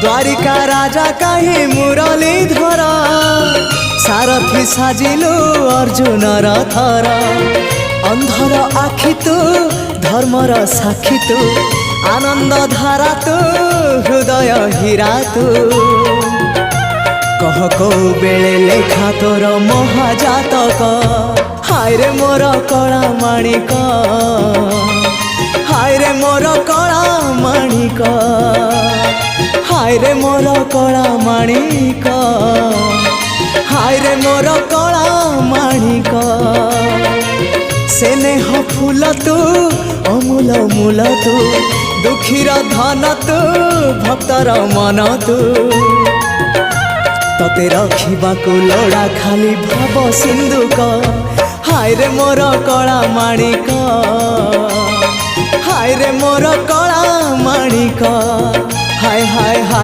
द्वारिका राजा कहीं मुरलीधर सारथी साजिलु अर्जुनर थर अंधर आखि तू धर्मर साक्षी तू आनंद धारा तू हृदय हीरा तू कह को बेले लेखा तोर महाजातक हाय रे मोर कला माणिक हाय रे मोर कला माणिक हाय रे मोर कला माणिक हाय रे मोर कला माणिक स्नेह फूल तू अमूल मूल तू दुखीर धन तू भक्तर मन तू तते रखिबाकू लोड़ा खाली भाव सिंधुक हाय रे मोर कला माणिक हाय रे मोर कला माणिक हाय हाय हाय।